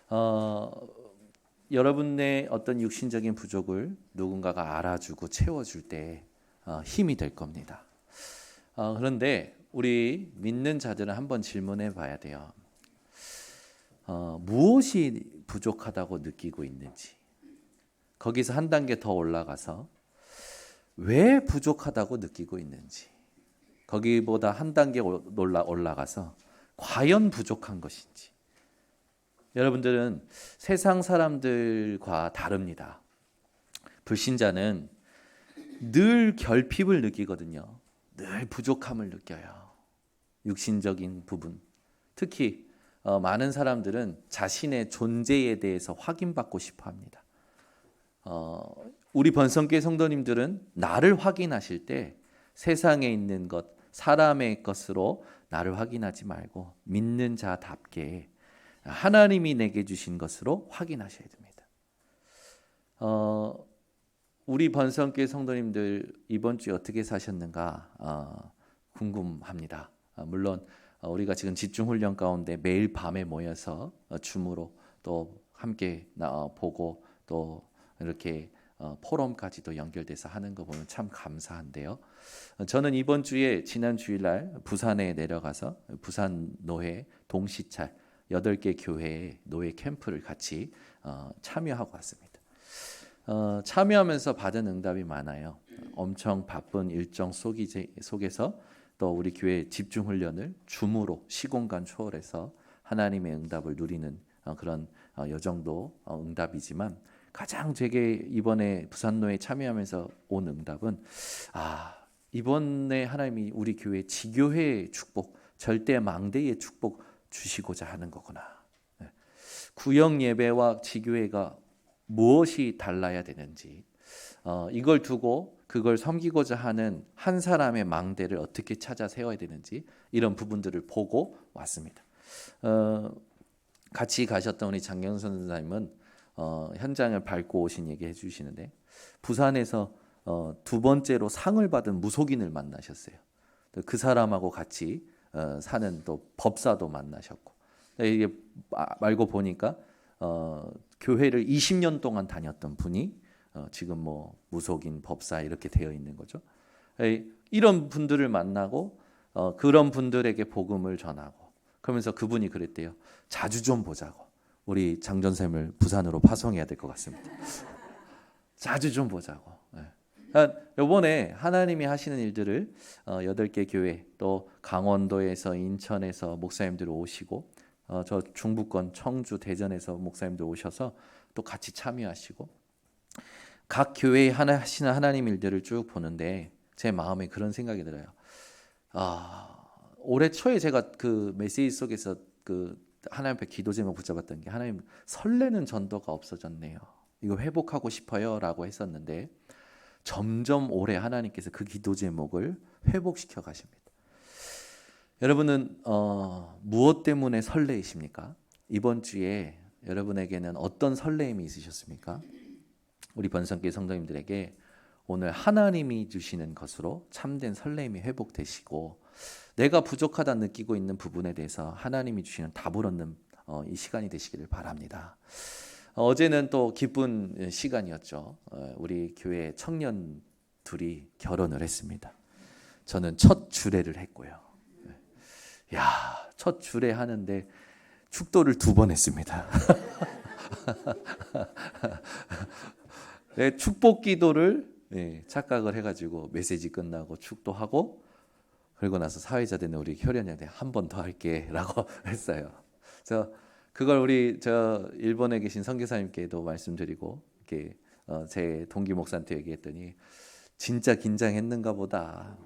어, 여러분의 어떤 육신적인 부족을 누군가가 알아주고 채워줄 때 힘이 될 겁니다. 그런데 우리 믿는 자들은 한번 질문해 봐야 돼요. 무엇이 부족하다고 느끼고 있는지. 거기서 한 단계 더 올라가서 왜 부족하다고 느끼고 있는지. 거기보다 한 단계 올라가서 과연 부족한 것인지. 여러분들은 세상 사람들과 다릅니다. 불신자는 늘 결핍을 느끼거든요. 늘 부족함을 느껴요. 육신적인 부분. 특히 많은 사람들은 자신의 존재에 대해서 확인받고 싶어 합니다. 우리 번성교회 성도님들은 나를 확인하실 때 세상에 있는 것, 사람의 것으로 나를 확인하지 말고 믿는 자답게 하나님이 내게 주신 것으로 확인하셔야 됩니다. 우리 번성교회 성도님들 이번 주에 어떻게 사셨는가 궁금합니다. 물론 우리가 지금 집중훈련 가운데 매일 밤에 모여서 줌으로 또 함께 보고 또 이렇게 포럼까지도 연결돼서 하는 거 보면 참 감사한데요. 저는 이번 주에 지난 주일날 부산에 내려가서 부산 노회 동시찰 8개 교회의 노예 캠프를 같이 참여하고 왔습니다. 참여하면서 받은 응답이 많아요. 엄청 바쁜 일정 속에서 또 우리 교회 집중훈련을 줌으로 시공간 초월해서 하나님의 응답을 누리는 그런 여정도 응답이지만 가장 제게 이번에 부산노에 참여하면서 온 응답은 이번에 하나님이 우리 교회 지교회의 축복, 절대 망대의 축복 주시고자 하는 거구나. 구역 예배와 지교회가 무엇이 달라야 되는지 이걸 두고 그걸 섬기고자 하는 한 사람의 망대를 어떻게 찾아 세워야 되는지 이런 부분들을 보고 왔습니다. 같이 가셨던 우리 장경선 선생님은 현장을 밟고 오신 얘기 해주시는데 부산에서 두 번째로 상을 받은 무속인을 만나셨어요. 그 사람하고 같이 사는 또 법사도 만나셨고 이게 말고 보니까 교회를 20년 동안 다녔던 분이 지금 뭐 무속인 법사 이렇게 되어 있는 거죠. 이런 분들을 만나고 그런 분들에게 복음을 전하고 그러면서 그분이 그랬대요. 자주 좀 보자고. 우리 장전샘을 부산으로 파송해야 될 것 같습니다. 자주 좀 보자고. 이번에 하나님이 하시는 일들을 8개 교회 또 강원도에서 인천에서 목사님들 오시고 저 중부권 청주 대전에서 목사님들 오셔서 또 같이 참여하시고 각 교회에 하시는 하나님 일들을 쭉 보는데 제 마음에 그런 생각이 들어요. 올해 초에 제가 그 메시지 속에서 그 하나님 앞에 기도 제목 붙잡았던 게 하나님 설레는 전도가 없어졌네요. 이거 회복하고 싶어요 라고 했었는데 점점 올해 하나님께서 그 기도 제목을 회복시켜 가십니다. 여러분은 무엇 때문에 설레이십니까? 이번 주에 여러분에게는 어떤 설레임이 있으셨습니까? 우리 번성교회 성도님들에게 오늘 하나님이 주시는 것으로 참된 설레임이 회복되시고 내가 부족하다 느끼고 있는 부분에 대해서 하나님이 주시는 답을 얻는 이 시간이 되시기를 바랍니다. 어제는 또 기쁜 시간이었죠. 우리 교회 청년 둘이 결혼을 했습니다. 저는 첫 주례를 했고요. 첫 주례 하는데 축도를 2번 했습니다. 네, 축복 기도를 착각을 해가지고 메시지 끝나고 축도하고 그리고 나서 사회자 되는 우리 효련이한테 한 번 더 할게라고 했어요. 그래서 그걸 우리 일본에 계신 선교사님께도 말씀드리고 이렇게 제 동기 목사한테 얘기했더니 진짜 긴장했는가 보다.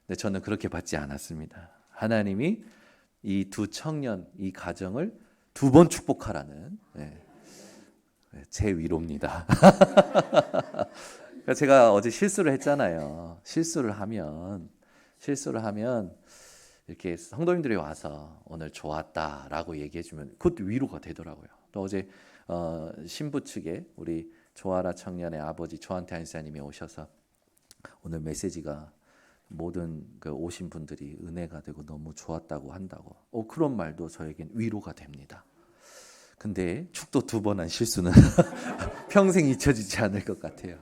근데 저는 그렇게 받지 않았습니다. 하나님이 이 두 청년 이 가정을 2번 축복하라는 제 위로입니다. 제가 어제 실수를 했잖아요. 실수를 하면 이렇게 성도님들이 와서 오늘 좋았다라고 얘기해주면 그것도 위로가 되더라고요. 또 어제 신부 측에 우리 조아라 청년의 아버지 조한태 안사님이 오셔서 오늘 메시지가 모든 그 오신 분들이 은혜가 되고 너무 좋았다고 한다고. 그런 말도 저에겐 위로가 됩니다. 근데 축도 2번 한 실수는 평생 잊혀지지 않을 것 같아요.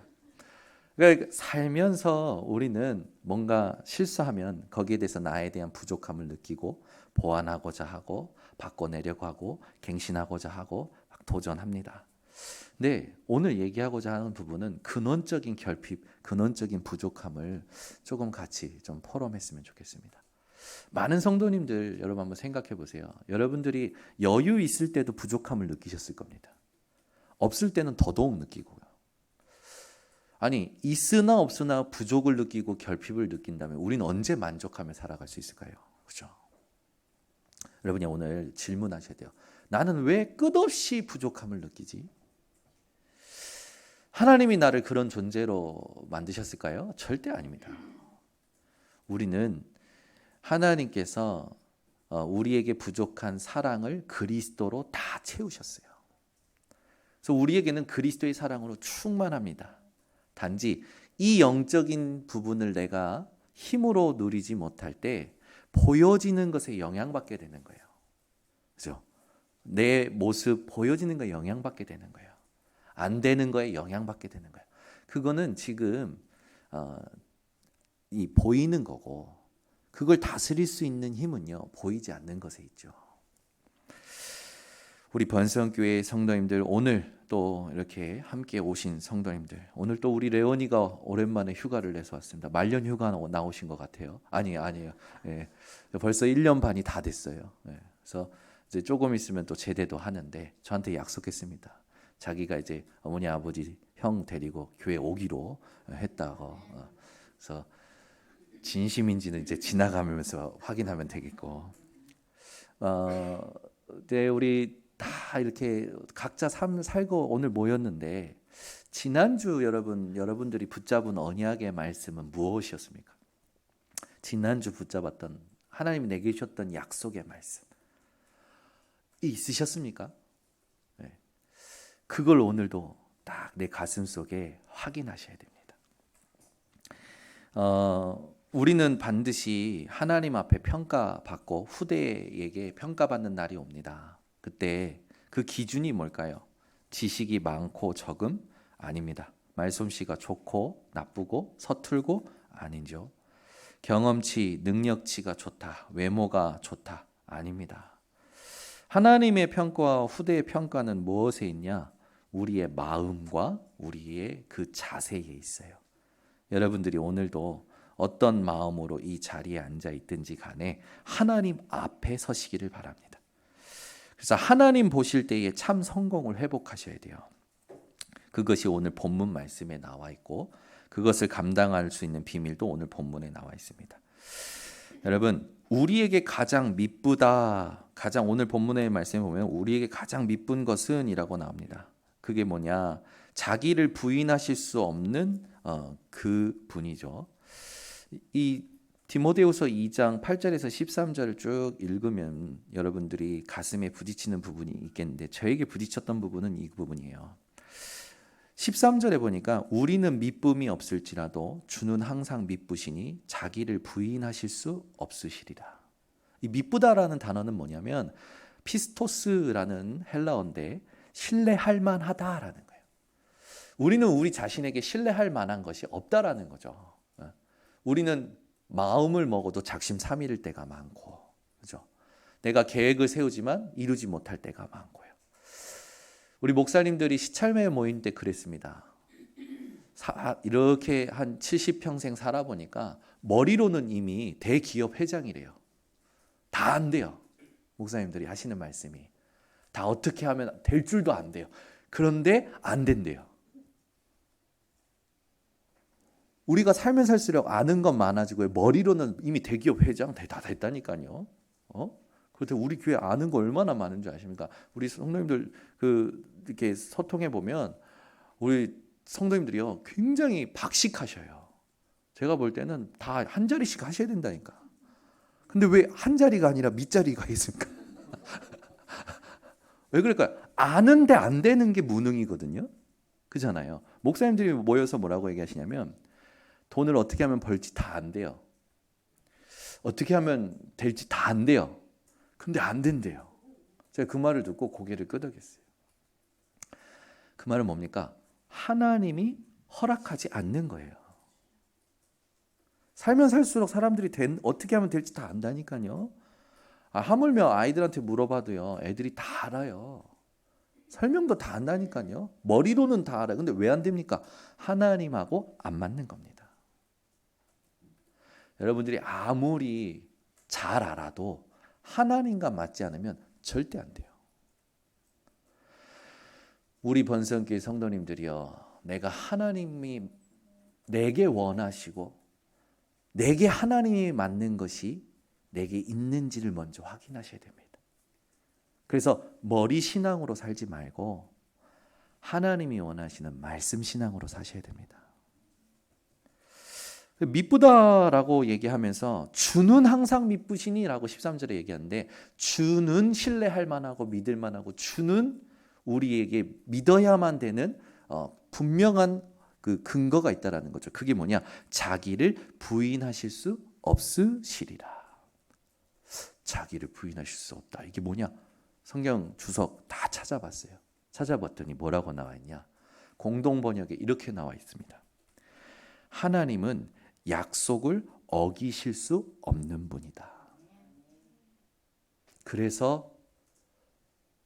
그러니까 살면서 우리는 뭔가 실수하면 거기에 대해서 나에 대한 부족함을 느끼고 보완하고자 하고 바꿔내려고 하고 갱신하고자 하고 막 도전합니다. 근데 오늘 얘기하고자 하는 부분은 근원적인 결핍, 근원적인 부족함을 조금 같이 좀 포럼했으면 좋겠습니다. 많은 성도님들 여러분 한번 생각해 보세요. 여러분들이 여유 있을 때도 부족함을 느끼셨을 겁니다. 없을 때는 더더욱 느끼고요. 아니 있으나 없으나 부족을 느끼고 결핍을 느낀다면 우리는 언제 만족하며 살아갈 수 있을까요? 그렇죠? 여러분이 오늘 질문하셔야 돼요. 나는 왜 끝없이 부족함을 느끼지? 하나님이 나를 그런 존재로 만드셨을까요? 절대 아닙니다. 우리는 하나님께서 우리에게 부족한 사랑을 그리스도로 다 채우셨어요. 그래서 우리에게는 그리스도의 사랑으로 충만합니다. 단지 이 영적인 부분을 내가 힘으로 누리지 못할 때 보여지는 것에 영향받게 되는 거예요. 그렇죠? 내 모습 보여지는 것에 영향받게 되는 거예요. 안 되는 거에 영향받게 되는 거예요. 그거는 지금 이 보이는 거고 그걸 다스릴 수 있는 힘은요 보이지 않는 것에 있죠. 우리 번성교회 성도님들 오늘 또 이렇게 함께 오신 성도님들 오늘 또 우리 레원이가 오랜만에 휴가를 내서 왔습니다. 말년 휴가 나오신 것 같아요. 아니에요. 예, 벌써 1년 반이 다 됐어요. 예, 그래서 이제 조금 있으면 또 제대도 하는데 저한테 약속했습니다. 자기가 이제 어머니 아버지 형 데리고 교회 오기로 했다고. 그래서 진심인지는 이제 지나가면서 확인하면 되겠고. 네, 우리 다 이렇게 각자 삶 살고 오늘 모였는데 지난주 여러분들이 붙잡은 언약의 말씀은 무엇이었습니까? 지난주 붙잡았던 하나님이 내게 주셨던 약속의 말씀 있으셨습니까? 네. 그걸 오늘도 딱 내 가슴 속에 확인하셔야 됩니다. 우리는 반드시 하나님 앞에 평가받고 후대에게 평가받는 날이 옵니다. 그때 그 기준이 뭘까요? 지식이 많고 적음? 아닙니다. 말솜씨가 좋고 나쁘고 서툴고? 아니죠. 경험치, 능력치가 좋다, 외모가 좋다? 아닙니다. 하나님의 평가와 후대의 평가는 무엇에 있냐? 우리의 마음과 우리의 그 자세에 있어요. 여러분들이 오늘도 어떤 마음으로 이 자리에 앉아 있든지 간에 하나님 앞에 서시기를 바랍니다. 그래서 하나님 보실 때에 참 성공을 회복하셔야 돼요. 그것이 오늘 본문 말씀에 나와 있고 그것을 감당할 수 있는 비밀도 오늘 본문에 나와 있습니다. 여러분, 우리에게 가장 미쁘다, 가장 오늘 본문의 말씀에 보면 우리에게 가장 미쁜 것은 이라고 나옵니다. 그게 뭐냐? 자기를 부인하실 수 없는 그 분이죠. 이 디모데후서 2장 8절에서 13절을 쭉 읽으면 여러분들이 가슴에 부딪히는 부분이 있겠는데 저에게 부딪혔던 부분은 이 부분이에요. 13절에 보니까 우리는 미쁨이 없을지라도 주는 항상 미쁘시니 자기를 부인하실 수 없으시리라. 이 미쁘다라는 단어는 뭐냐면 피스토스라는 헬라어인데 신뢰할 만하다라는 거예요. 우리는 우리 자신에게 신뢰할 만한 것이 없다라는 거죠. 우리는 마음을 먹어도 작심삼일일 때가 많고, 그죠? 내가 계획을 세우지만 이루지 못할 때가 많고요. 우리 목사님들이 시찰매에 모인 때 그랬습니다. 이렇게 한 70평생 살아보니까 머리로는 이미 대기업 회장이래요. 다 안 돼요. 목사님들이 하시는 말씀이. 다 어떻게 하면 될 줄도 안 돼요. 그런데 안 된대요. 우리가 살면 살수록 아는 건 많아지고 머리로는 이미 대기업 회장 다 됐다니까요. 그런데 우리 교회 아는 거 얼마나 많은 줄 아십니까? 우리 성도님들 이렇게 소통해 보면 우리 성도님들이요 굉장히 박식하셔요. 제가 볼 때는 다 한 자리씩 하셔야 된다니까. 근데 왜 한 자리가 아니라 밑자리가 있습니까? 왜 그럴까요? 아는데 안 되는 게 무능이거든요. 그잖아요. 목사님들이 모여서 뭐라고 얘기하시냐면 돈을 어떻게 하면 벌지 다 안 돼요. 어떻게 하면 될지 다 안 돼요. 근데 안 된대요. 제가 그 말을 듣고 고개를 끄덕였어요. 그 말은 뭡니까? 하나님이 허락하지 않는 거예요. 살면 살수록 사람들이 어떻게 하면 될지 다 안다니까요. 하물며 아이들한테 물어봐도요, 애들이 다 알아요. 설명도 다 안다니까요. 머리로는 다 알아요. 근데 왜 안 됩니까? 하나님하고 안 맞는 겁니다. 여러분들이 아무리 잘 알아도 하나님과 맞지 않으면 절대 안 돼요. 우리 번성교회 성도님들이요, 내가 하나님이 내게 원하시고 내게 하나님이 맞는 것이 내게 있는지를 먼저 확인하셔야 됩니다. 그래서 머리 신앙으로 살지 말고 하나님이 원하시는 말씀 신앙으로 사셔야 됩니다. 미쁘다라고 얘기하면서 주는 항상 미쁘시니라고 13절에 얘기하는데, 주는 신뢰할 만하고 믿을 만하고 주는 우리에게 믿어야만 되는 분명한 그 근거가 있다라는 거죠. 그게 뭐냐? 자기를 부인하실 수 없으시리라. 자기를 부인하실 수 없다. 이게 뭐냐? 성경 주석 다 찾아봤어요. 찾아봤더니 뭐라고 나와 있냐? 공동 번역에 이렇게 나와 있습니다. 하나님은 약속을 어기실 수 없는 분이다. 그래서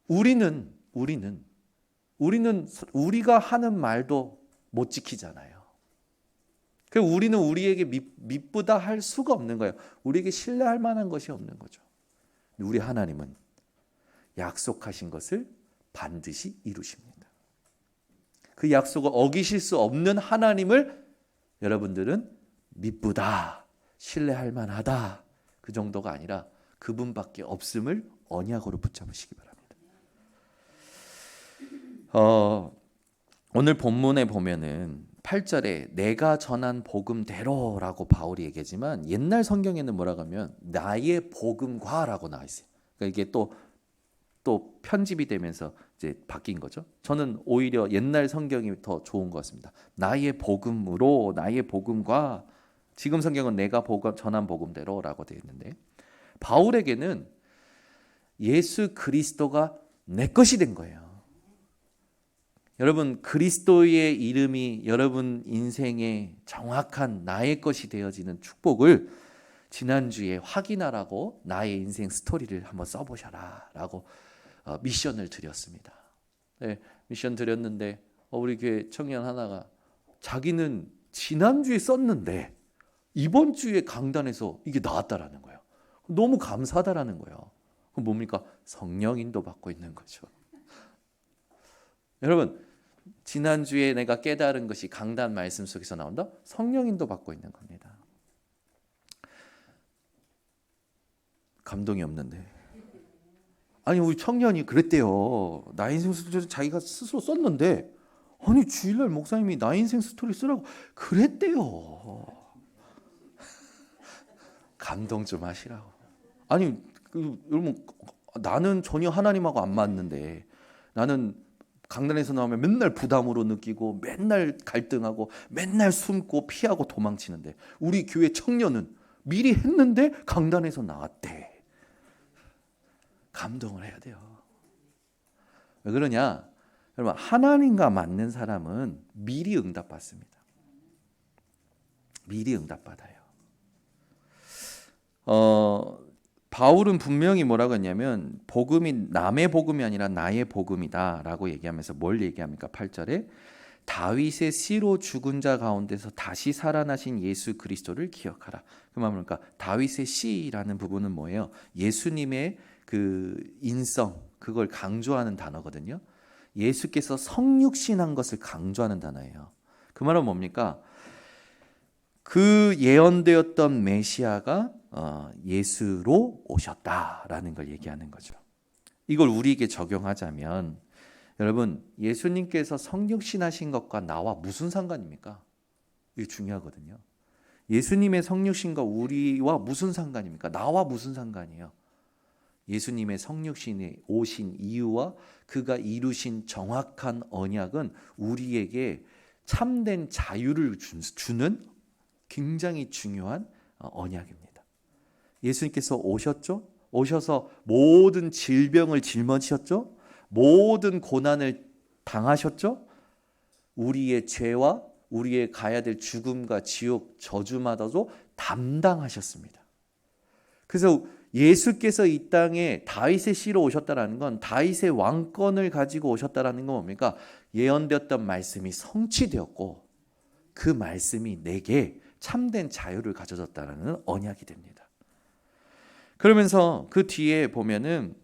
우리는 우리가 하는 말도 못 지키잖아요. 그래서 우리는 우리에게 미쁘다 할 수가 없는 거예요. 우리에게 신뢰할 만한 것이 없는 거죠. 우리 하나님은 약속하신 것을 반드시 이루십니다. 그 약속을 어기실 수 없는 하나님을 여러분들은 미쁘다, 신뢰할 만하다, 그 정도가 아니라 그분밖에 없음을 언약으로 붙잡으시기 바랍니다. 오늘 본문에 보면은 8절에 내가 전한 복음대로라고 바울이 얘기하지만, 옛날 성경에는 뭐라고 하면 나의 복음과라고 나와 있어요. 그러니까 이게 또 편집이 되면서 이제 바뀐 거죠. 저는 오히려 옛날 성경이 더 좋은 것 같습니다. 나의 복음으로, 나의 복음과. 지금 성경은 내가 전한 복음대로라고 되어 있는데, 바울에게는 예수 그리스도가 내 것이 된 거예요. 여러분, 그리스도의 이름이 여러분 인생의 정확한 나의 것이 되어지는 축복을 지난주에 확인하라고 나의 인생 스토리를 한번 써보셔라 라고 미션을 드렸습니다. 네, 미션 드렸는데 우리 교회 청년 하나가 자기는 지난주에 썼는데 이번 주에 강단에서 이게 나왔다라는 거예요. 너무 감사하다라는 거예요. 그럼 뭡니까? 성령 인도 받고 있는 거죠. 여러분, 지난주에 내가 깨달은 것이 강단 말씀 속에서 나온다? 성령 인도 받고 있는 겁니다. 감동이 없는데. 아니, 우리 청년이 그랬대요. 나 인생 스토리 자기가 스스로 썼는데, 아니 주일날 목사님이 나 인생 스토리 쓰라고 그랬대요. 감동 좀 하시라고. 아니, 여러분, 나는 전혀 하나님하고 안 맞는데, 나는 강단에서 나오면 맨날 부담으로 느끼고 맨날 갈등하고 맨날 숨고 피하고 도망치는데, 우리 교회 청년은 미리 했는데 강단에서 나왔대. 감동을 해야 돼요. 왜 그러냐? 여러분, 하나님과 맞는 사람은 미리 응답받습니다. 미리 응답받아요. 바울은 분명히 뭐라고 했냐면, 복음이 남의 복음이 아니라 나의 복음이다 라고 얘기하면서 뭘 얘기합니까? 8절에 다윗의 씨로 죽은 자 가운데서 다시 살아나신 예수 그리스도를 기억하라. 그 말은 그러니까 다윗의 씨라는 부분은 뭐예요? 예수님의 그 인성, 그걸 강조하는 단어거든요. 예수께서 성육신한 것을 강조하는 단어예요. 그 말은 뭡니까? 그 예언되었던 메시아가 예수로 오셨다라는 걸 얘기하는 거죠. 이걸 우리에게 적용하자면, 여러분, 예수님께서 성육신하신 것과 나와 무슨 상관입니까? 이게 중요하거든요. 예수님의 성육신과 우리와 무슨 상관입니까? 나와 무슨 상관이에요? 예수님의 성육신에 오신 이유와 그가 이루신 정확한 언약은 우리에게 참된 자유를 주는 굉장히 중요한 언약입니다. 예수님께서 오셨죠? 오셔서 모든 질병을 짊어지셨죠? 모든 고난을 당하셨죠? 우리의 죄와 우리의 가야 될 죽음과 지옥, 저주마다도 담당하셨습니다. 그래서 예수께서 이 땅에 다윗의 씨로 오셨다라는 건 다윗의 왕권을 가지고 오셨다라는 건 뭡니까? 예언되었던 말씀이 성취되었고 그 말씀이 내게 참된 자유를 가져줬다는 언약이 됩니다. 그러면서 그 뒤에 보면은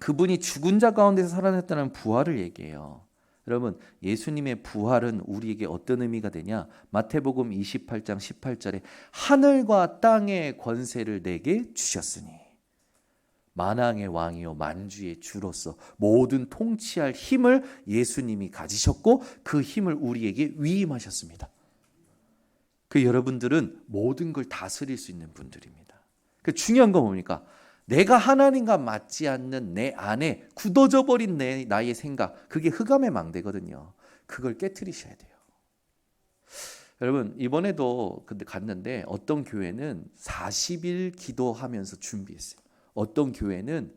그분이 죽은 자 가운데서 살아났다는 부활을 얘기해요. 여러분, 예수님의 부활은 우리에게 어떤 의미가 되냐? 마태복음 28장 18절에 하늘과 땅의 권세를 내게 주셨으니 만왕의 왕이요 만주의 주로서 모든 통치할 힘을 예수님이 가지셨고 그 힘을 우리에게 위임하셨습니다. 그 여러분들은 모든 걸 다스릴 수 있는 분들입니다. 그 중요한 건 뭡니까? 내가 하나님과 맞지 않는 내 안에 굳어져 버린 나의 생각, 그게 흑암의 망대거든요. 그걸 깨트리셔야 돼요. 여러분, 이번에도 근데 갔는데 어떤 교회는 40일 기도하면서 준비했어요. 어떤 교회는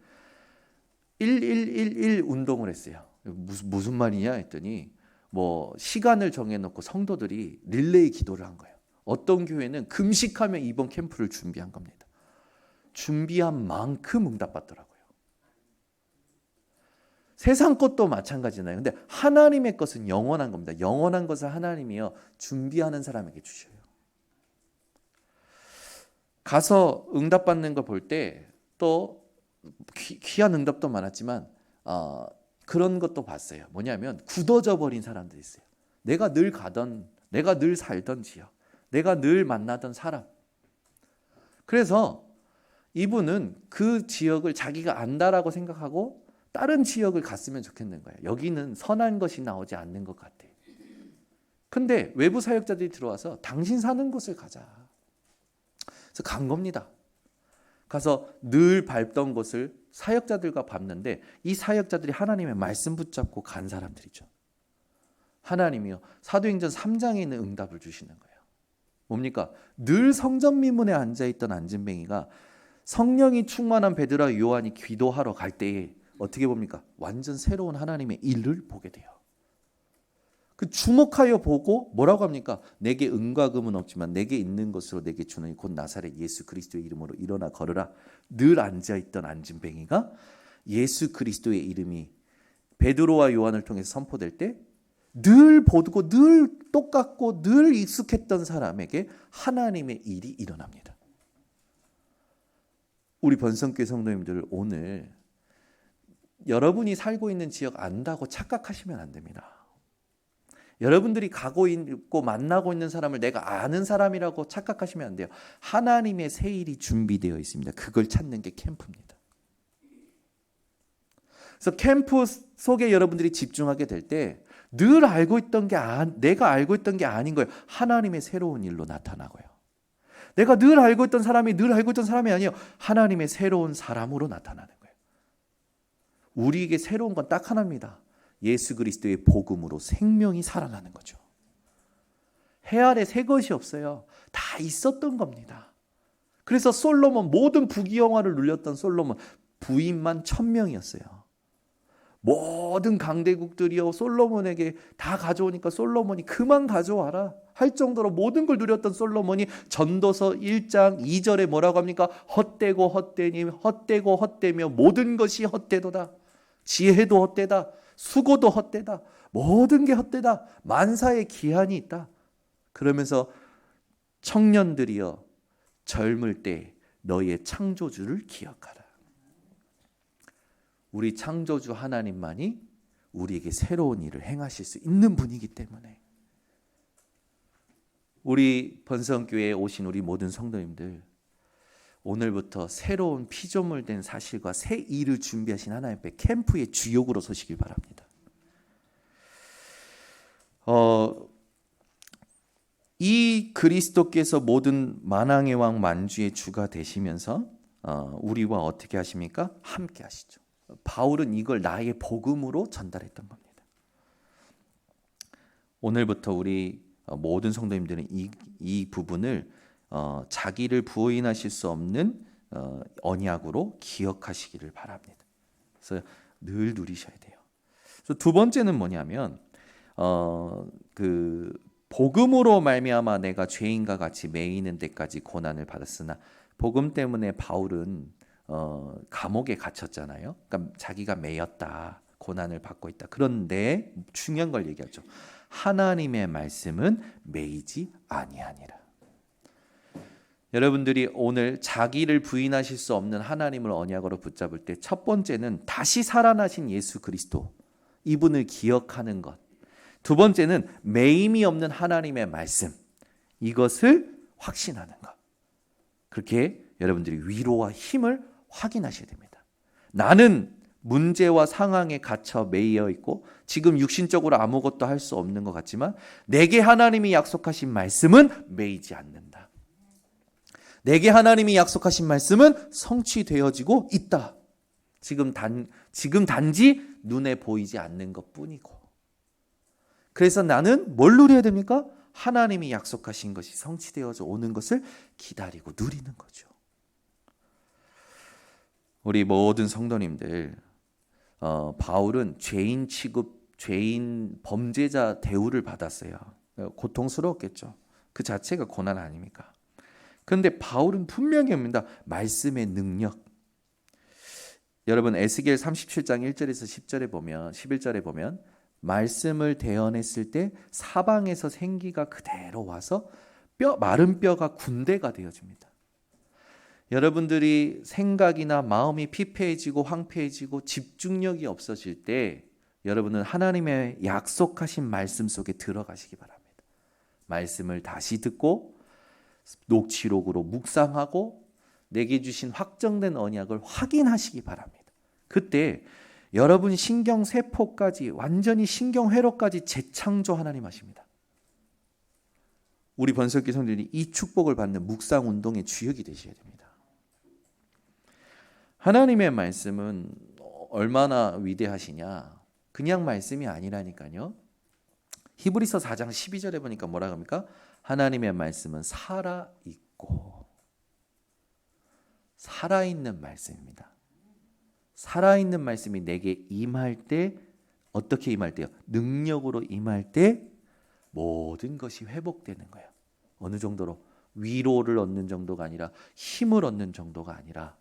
1111 운동을 했어요. 무슨 말이냐 했더니 뭐 시간을 정해놓고 성도들이 릴레이 기도를 한 거예요. 어떤 교회는 금식하며 이번 캠프를 준비한 겁니다. 준비한 만큼 응답받더라고요. 세상 것도 마찬가지잖아요. 근데 하나님의 것은 영원한 겁니다. 영원한 것을 하나님이요 준비하는 사람에게 주셔요. 가서 응답받는 거 볼 때 또 귀한 응답도 많았지만 그런 것도 봤어요. 뭐냐면 굳어져 버린 사람들이 있어요. 내가 늘 가던, 내가 늘 살던 지역, 내가 늘 만나던 사람. 그래서 이분은 그 지역을 자기가 안다라고 생각하고 다른 지역을 갔으면 좋겠는 거예요. 여기는 선한 것이 나오지 않는 것 같아. 근데 외부 사역자들이 들어와서 당신 사는 곳을 가자. 그래서 간 겁니다. 가서 늘 밟던 곳을 사역자들과 밟는데 이 사역자들이 하나님의 말씀 붙잡고 간 사람들이죠. 하나님이요 사도행전 3장에 있는 응답을 주시는 거예요. 뭡니까? 늘 성전 미문에 앉아있던 안진뱅이가 성령이 충만한 베드로와 요한이 기도하러 갈 때에 어떻게 봅니까? 완전 새로운 하나님의 일을 보게 돼요. 그 주목하여 보고 뭐라고 합니까? 내게 은과 금은 없지만 내게 있는 것으로 내게 주는 곧 나사렛 예수 그리스도의 이름으로 일어나 걸으라. 늘 앉아있던 안진뱅이가 예수 그리스도의 이름이 베드로와 요한을 통해서 선포될 때 늘 보고 늘 똑같고 늘 익숙했던 사람에게 하나님의 일이 일어납니다. 우리 번성교회 성도님들 오늘 여러분이 살고 있는 지역 안다고 착각하시면 안 됩니다. 여러분들이 가고 있고 만나고 있는 사람을 내가 아는 사람이라고 착각하시면 안 돼요. 하나님의 새 일이 준비되어 있습니다. 그걸 찾는 게 캠프입니다. 그래서 캠프 속에 여러분들이 집중하게 될 때 늘 알고 있던 게 내가 알고 있던 게 아닌 거예요. 하나님의 새로운 일로 나타나고요. 내가 늘 알고 있던 사람이 늘 알고 있던 사람이 아니에요. 하나님의 새로운 사람으로 나타나는 거예요. 우리에게 새로운 건 딱 하나입니다. 예수 그리스도의 복음으로 생명이 살아나는 거죠. 해 아래 새 것이 없어요. 다 있었던 겁니다. 그래서 솔로몬 모든 부귀영화를 누렸던 솔로몬 부인만 1000명이었어요. 모든 강대국들이요 솔로몬에게 다 가져오니까 솔로몬이 그만 가져와라 할 정도로 모든 걸 누렸던 솔로몬이 전도서 1장 2절에 뭐라고 합니까? 헛되고 헛되니 헛되고 헛되며 모든 것이 헛되도다. 지혜도 헛되다. 수고도 헛되다. 모든 게 헛되다. 만사의 기한이 있다. 그러면서 청년들이여 젊을 때 너희의 창조주를 기억하라. 우리 창조주 하나님만이 우리에게 새로운 일을 행하실 수 있는 분이기 때문에 우리 번성교회에 오신 우리 모든 성도님들 오늘부터 새로운 피조물 된 사실과 새 일을 준비하신 하나님 앞에 캠프의 주역으로 서시길 바랍니다. 이 그리스도께서 모든 만왕의 왕 만주의 주가 되시면서 우리와 어떻게 하십니까? 함께 하시죠. 바울은 이걸 나의 복음으로 전달했던 겁니다. 오늘부터 우리 모든 성도님들은 이 부분을 자기를 부인하실 수 없는 언약으로 기억하시기를 바랍니다. 그래서 늘 누리셔야 돼요. 그래서 두 번째는 뭐냐면 그 복음으로 말미암아 내가 죄인과 같이 매이는 데까지 고난을 받았으나, 복음 때문에 바울은 감옥에 갇혔잖아요. 그러니까 자기가 매였다, 고난을 받고 있다. 그런데 중요한 걸 얘기하죠. 하나님의 말씀은 매이지 아니하니라. 여러분들이 오늘 자기를 부인하실 수 없는 하나님을 언약으로 붙잡을 때 첫 번째는 다시 살아나신 예수 그리스도, 이분을 기억하는 것. 두 번째는 매임이 없는 하나님의 말씀, 이것을 확신하는 것. 그렇게 여러분들이 위로와 힘을 확인하셔야 됩니다. 나는 문제와 상황에 갇혀 매여 있고 지금 육신적으로 아무것도 할 수 없는 것 같지만 내게 하나님이 약속하신 말씀은 매이지 않는다. 내게 하나님이 약속하신 말씀은 성취되어지고 있다. 지금 단지 눈에 보이지 않는 것뿐이고. 그래서 나는 뭘 누려야 됩니까? 하나님이 약속하신 것이 성취되어져 오는 것을 기다리고 누리는 거죠. 우리 모든 성도님들, 바울은 죄인 취급, 죄인 범죄자 대우를 받았어요. 고통스러웠겠죠. 그 자체가 고난 아닙니까? 그런데 바울은 분명히 합니다. 말씀의 능력. 여러분 에스겔 37장 1절에서 10절에 보면, 11절에 보면 말씀을 대언했을 때 사방에서 생기가 그대로 와서 마른 뼈가 군대가 되어집니다. 여러분들이 생각이나 마음이 피폐해지고 황폐해지고 집중력이 없어질 때 여러분은 하나님의 약속하신 말씀 속에 들어가시기 바랍니다. 말씀을 다시 듣고 녹취록으로 묵상하고 내게 주신 확정된 언약을 확인하시기 바랍니다. 그때 여러분 신경세포까지, 완전히 신경회로까지 재창조 하나님 하십니다. 우리 번석기 성도들이 이 축복을 받는 묵상 운동의 주역이 되셔야 됩니다. 하나님의 말씀은 얼마나 위대하시냐, 그냥 말씀이 아니라니까요. 히브리서 4장 12절에 보니까 뭐라 합니까? 하나님의 말씀은 살아있고, 살아있는 말씀입니다. 살아있는 말씀이 내게 임할 때, 어떻게 임할 때요? 능력으로 임할 때 모든 것이 회복되는 거예요. 어느 정도로? 위로를 얻는 정도가 아니라, 힘을 얻는 정도가 아니라,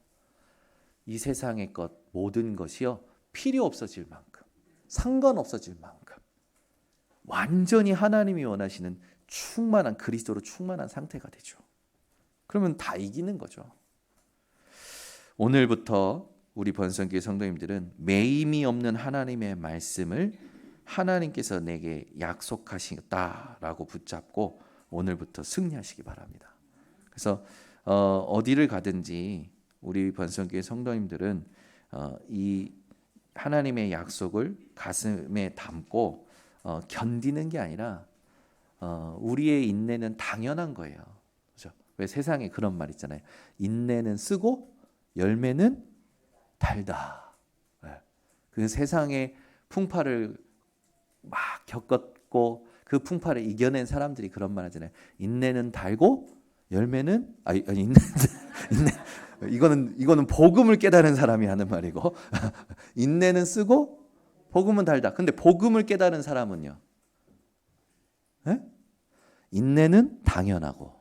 이 세상의 것 모든 것이요 필요 없어질 만큼, 상관없어질 만큼 완전히 하나님이 원하시는 충만한, 그리스도로 충만한 상태가 되죠. 그러면 다 이기는 거죠. 오늘부터 우리 번성교회 성도님들은 매임이 없는 하나님의 말씀을 하나님께서 내게 약속하셨다라고 붙잡고 오늘부터 승리하시기 바랍니다. 그래서 어디를 가든지 우리 번성교회 성도님들은 이 하나님의 약속을 가슴에 담고 견디는 게 아니라 우리의 인내는 당연한 거예요. 그렇죠? 왜 세상에 그런 말 있잖아요. 인내는 쓰고 열매는 달다. 그 세상의 풍파를 막 겪었고 그 풍파를 이겨낸 사람들이 그런 말 하잖아요. 인내는 달고 열매는 인내 이거는 복음을 깨달은 사람이 하는 말이고 인내는 쓰고 복음은 달다. 근데 복음을 깨달은 사람은요. 인내는 당연하고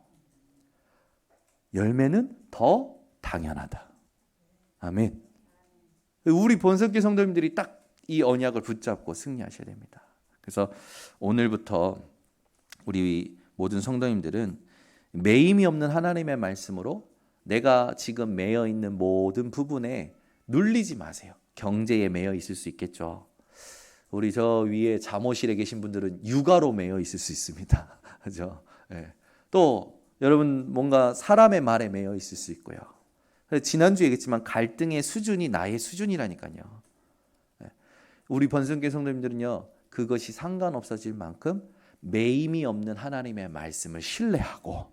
열매는 더 당연하다. 아멘. 우리 본석기 성도님들이 딱 이 언약을 붙잡고 승리하셔야 됩니다. 그래서 오늘부터 우리 모든 성도님들은 매임이 없는 하나님의 말씀으로 내가 지금 매여 있는 모든 부분에 눌리지 마세요. 경제에 매여 있을 수 있겠죠. 우리 저 위에 잠옷실에 계신 분들은 육아로 매여 있을 수 있습니다. 그죠? 네. 또 여러분 뭔가 사람의 말에 매여 있을 수 있고요. 지난주에 얘기했지만 갈등의 수준이 나의 수준이라니까요. 우리 번성교회 성도님들은요, 그것이 상관없어질 만큼 매임이 없는 하나님의 말씀을 신뢰하고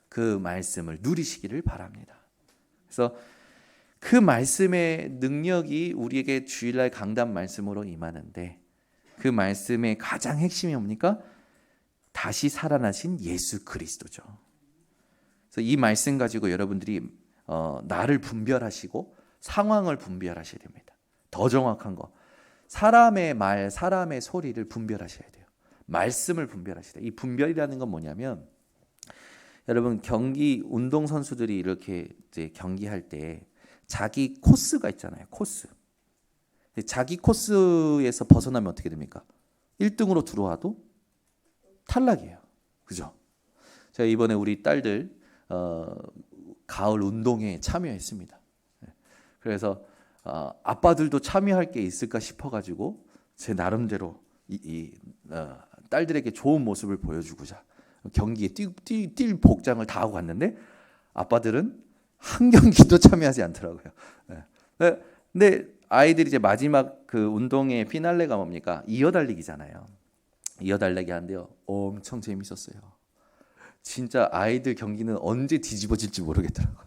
그 말씀을 누리시기를 바랍니다. 그래서 그 말씀의 능력이 우리에게 주일날 강단 말씀으로 임하는데 그 말씀의 가장 핵심이 뭡니까? 다시 살아나신 예수 그리스도죠. 그래서 이 말씀 가지고 여러분들이 나를 분별하시고 상황을 분별하셔야 됩니다. 더 정확한 거, 사람의 말, 사람의 소리를 분별하셔야 돼요. 말씀을 분별하셔야 돼요. 이 분별이라는 건 뭐냐면, 여러분 경기 운동 선수들이 이렇게 이제 경기할 때 자기 코스가 있잖아요. 코스. 자기 코스에서 벗어나면 어떻게 됩니까? 1등으로 들어와도 탈락이에요. 그죠? 제가 이번에 우리 딸들 가을 운동에 참여했습니다. 그래서 아빠들도 참여할 게 있을까 싶어가지고 제 나름대로 딸들에게 좋은 모습을 보여주고자 경기에 뛸 복장을 다 하고 갔는데 아빠들은 한 경기도 참여하지 않더라고요. 근데 아이들이 이제 마지막 그 운동의 피날레가 뭡니까? 이어달리기잖아요. 이어달리기 하는데요, 엄청 재밌었어요. 진짜 아이들 경기는 언제 뒤집어질지 모르겠더라고요.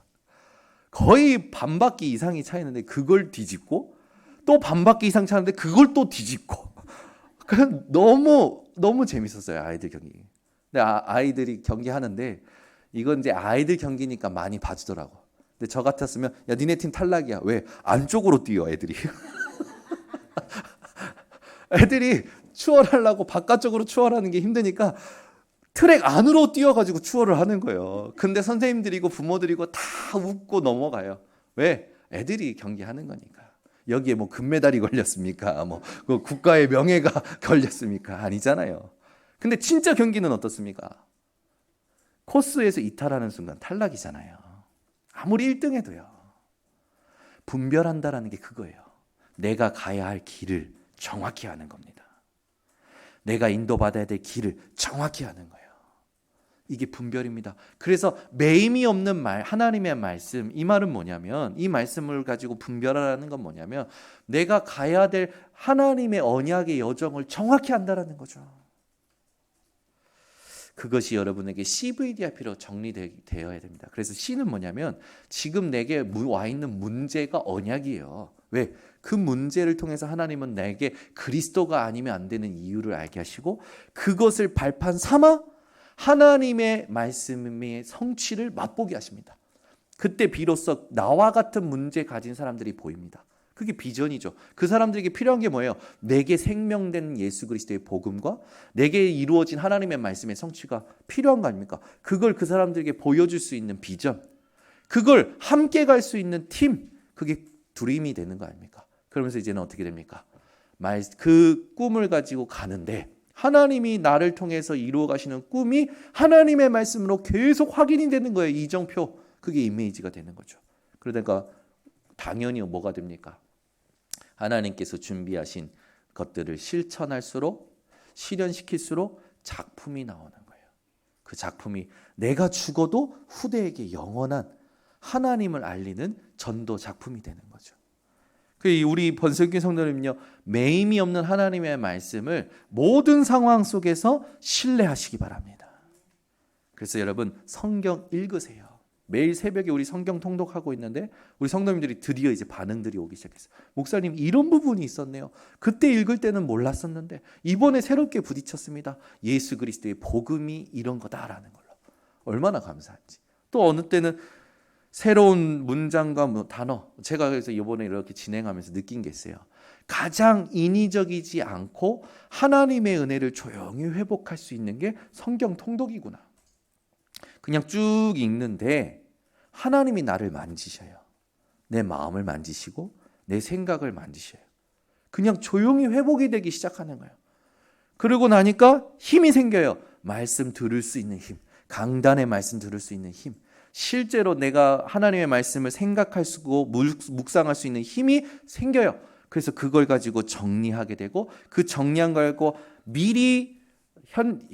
거의 반 바퀴 이상이 차이는데 그걸 뒤집고 또 반 바퀴 이상 차는데 그걸 또 뒤집고 그냥 너무 재밌었어요, 아이들 경기. 근데 아이들이 경기하는데 이건 이제 아이들 경기니까 많이 봐주더라고. 근데 저 같았으면 야 니네 팀 탈락이야. 왜? 안쪽으로 뛰어 애들이. 애들이 추월하려고 바깥쪽으로 추월하는 게 힘드니까 트랙 안으로 뛰어가지고 추월을 하는 거예요. 근데 선생님들이고 부모들이고 다 웃고 넘어가요. 왜? 애들이 경기하는 거니까. 여기에 뭐 금메달이 걸렸습니까? 뭐 국가의 명예가 걸렸습니까? 아니잖아요. 근데 진짜 경기는 어떻습니까? 코스에서 이탈하는 순간 탈락이잖아요. 아무리 1등 해도요. 분별한다라는 게 그거예요. 내가 가야 할 길을 정확히 아는 겁니다. 내가 인도받아야 될 길을 정확히 아는 거예요. 이게 분별입니다. 그래서 매임이 없는 말, 하나님의 말씀, 이 말은 뭐냐면, 이 말씀을 가지고 분별하라는 건 뭐냐면 내가 가야 될 하나님의 언약의 여정을 정확히 안다라는 거죠. 그것이 여러분에게 CVDIP로 정리되어야 됩니다. 그래서 C는 뭐냐면 지금 내게 와 있는 문제가 언약이에요. 왜? 그 문제를 통해서 하나님은 내게 그리스도가 아니면 안 되는 이유를 알게 하시고 그것을 발판 삼아 하나님의 말씀의 성취를 맛보게 하십니다. 그때 비로소 나와 같은 문제 가진 사람들이 보입니다. 그게 비전이죠. 그 사람들에게 필요한 게 뭐예요? 내게 생명된 예수 그리스도의 복음과 내게 이루어진 하나님의 말씀의 성취가 필요한 거 아닙니까? 그걸 그 사람들에게 보여줄 수 있는 비전, 그걸 함께 갈 수 있는 팀, 그게 드림이 되는 거 아닙니까? 그러면서 이제는 어떻게 됩니까? 그 꿈을 가지고 가는데 하나님이 나를 통해서 이루어 가시는 꿈이 하나님의 말씀으로 계속 확인이 되는 거예요. 이정표, 그게 이미지가 되는 거죠. 그러니까 당연히 뭐가 됩니까? 하나님께서 준비하신 것들을 실천할수록, 실현시킬수록 작품이 나오는 거예요. 그 작품이 내가 죽어도 후대에게 영원한 하나님을 알리는 전도 작품이 되는 거죠. 우리 번석기 성도님은요, 매임이 없는 하나님의 말씀을 모든 상황 속에서 신뢰하시기 바랍니다. 그래서 여러분 성경 읽으세요. 매일 새벽에 우리 성경 통독하고 있는데 우리 성도님들이 드디어 이제 반응들이 오기 시작했어요. 목사님 이런 부분이 있었네요. 그때 읽을 때는 몰랐었는데 이번에 새롭게 부딪혔습니다. 예수 그리스도의 복음이 이런 거다라는 걸로. 얼마나 감사한지. 또 어느 때는 새로운 문장과 단어, 제가 그래서 이번에 이렇게 진행하면서 느낀 게 있어요. 가장 인위적이지 않고 하나님의 은혜를 조용히 회복할 수 있는 게 성경 통독이구나. 그냥 쭉 읽는데 하나님이 나를 만지셔요. 내 마음을 만지시고 내 생각을 만지셔요. 그냥 조용히 회복이 되기 시작하는 거예요. 그러고 나니까 힘이 생겨요. 말씀 들을 수 있는 힘, 강단의 말씀 들을 수 있는 힘, 실제로 내가 하나님의 말씀을 생각할 수 있고 묵상할 수 있는 힘이 생겨요. 그래서 그걸 가지고 정리하게 되고 그 정리한 걸 가지고 미리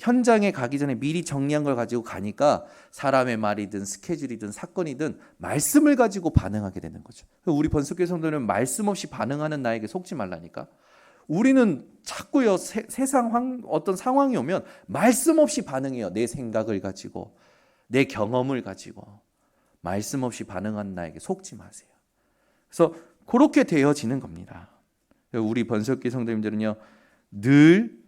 현장에 가기 전에 미리 정리한 걸 가지고 가니까 사람의 말이든 스케줄이든 사건이든 말씀을 가지고 반응하게 되는 거죠. 우리 번석교 성도는 말씀 없이 반응하는 나에게 속지 말라니까. 우리는 자꾸요 세상 어떤 상황이 오면 말씀 없이 반응해요. 내 생각을 가지고 내 경험을 가지고 말씀 없이 반응하는 나에게 속지 마세요. 그래서 그렇게 되어지는 겁니다. 우리 번석교 성도님들은요 늘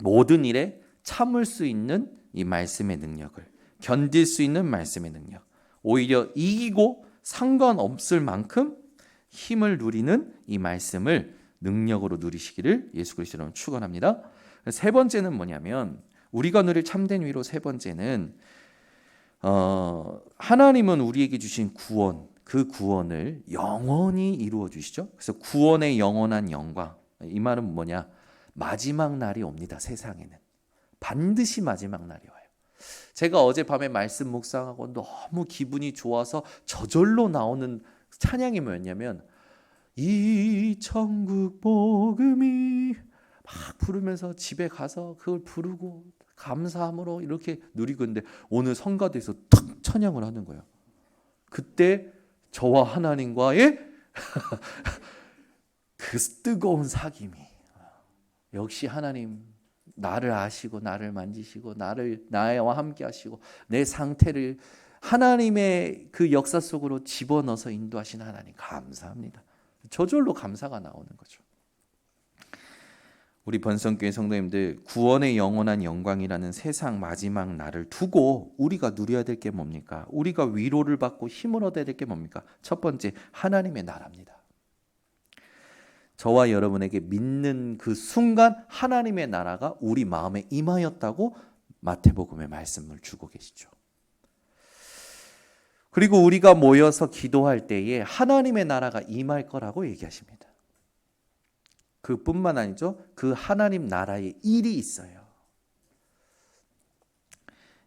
모든 일에 참을 수 있는 이 말씀의 능력을, 견딜 수 있는 말씀의 능력, 오히려 이기고 상관없을 만큼 힘을 누리는 이 말씀을 능력으로 누리시기를 예수 그리스도로 축원합니다. 세 번째는 뭐냐면 우리가 누릴 참된 위로 세 번째는 하나님은 우리에게 주신 구원, 그 구원을 영원히 이루어 주시죠. 그래서 구원의 영원한 영광. 이 말은 뭐냐? 마지막 날이 옵니다. 세상에는 반드시 마지막 날이 와요. 제가 어젯밤에 말씀 묵상하고 너무 기분이 좋아서 저절로 나오는 찬양이 뭐였냐면 이 천국 복음이 막 부르면서 집에 가서 그걸 부르고 감사함으로 이렇게 누리고 있는데 오늘 성가대에서 탁 찬양을 하는 거예요. 그때 저와 하나님과의 그 뜨거운 사귐이, 역시 하나님 나를 아시고 나를 만지시고 나와 함께 하시고 내 상태를 하나님의 그 역사 속으로 집어넣어서 인도하신 하나님 감사합니다. 저절로 감사가 나오는 거죠. 우리 번성교회 성도님들, 구원의 영원한 영광이라는 세상 마지막 날을 두고 우리가 누려야 될 게 뭡니까? 우리가 위로를 받고 힘을 얻어야 될 게 뭡니까? 첫 번째, 하나님의 나라입니다. 저와 여러분에게 믿는 그 순간 하나님의 나라가 우리 마음에 임하였다고 마태복음의 말씀을 주고 계시죠. 그리고 우리가 모여서 기도할 때에 하나님의 나라가 임할 거라고 얘기하십니다. 그뿐만 아니죠. 그 하나님 나라의 일이 있어요.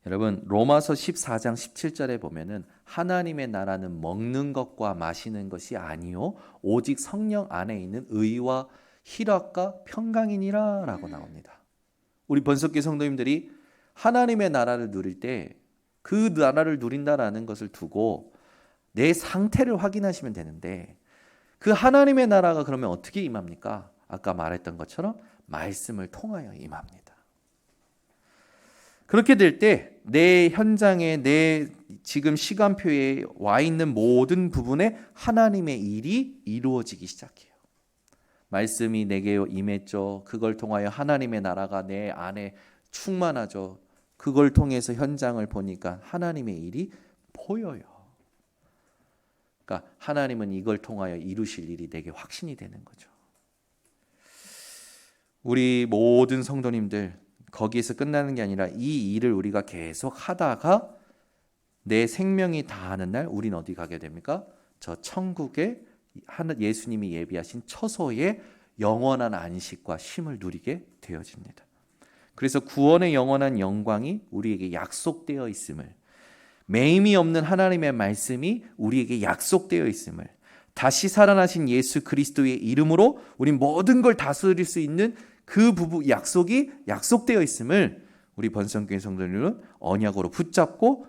여러분 로마서 14장 17절에 보면은 하나님의 나라는 먹는 것과 마시는 것이 아니요 오직 성령 안에 있는 의와 희락과 평강이니라 라고 나옵니다. 우리 번석교 성도님들이 하나님의 나라를 누릴 때 그 나라를 누린다라는 것을 두고 내 상태를 확인하시면 되는데 그 하나님의 나라가 그러면 어떻게 임합니까? 아까 말했던 것처럼 말씀을 통하여 임합니다. 그렇게 될 때 내 현장에 내 지금 시간표에 와 있는 모든 부분에 하나님의 일이 이루어지기 시작해요. 말씀이 내게 임했죠. 그걸 통하여 하나님의 나라가 내 안에 충만하죠. 그걸 통해서 현장을 보니까 하나님의 일이 보여요. 그러니까 하나님은 이걸 통하여 이루실 일이 내게 확신이 되는 거죠. 우리 모든 성도님들 거기에서 끝나는 게 아니라 이 일을 우리가 계속 하다가 내 생명이 다하는 날 우린 어디 가게 됩니까? 저 천국에 예수님이 예비하신 처소에 영원한 안식과 쉼을 누리게 되어집니다. 그래서 구원의 영원한 영광이 우리에게 약속되어 있음을, 매임이 없는 하나님의 말씀이 우리에게 약속되어 있음을, 다시 살아나신 예수 그리스도의 이름으로 우리 모든 걸 다스릴 수 있는 그 약속이 약속되어 있음을 우리 번성교회 성도들은 언약으로 붙잡고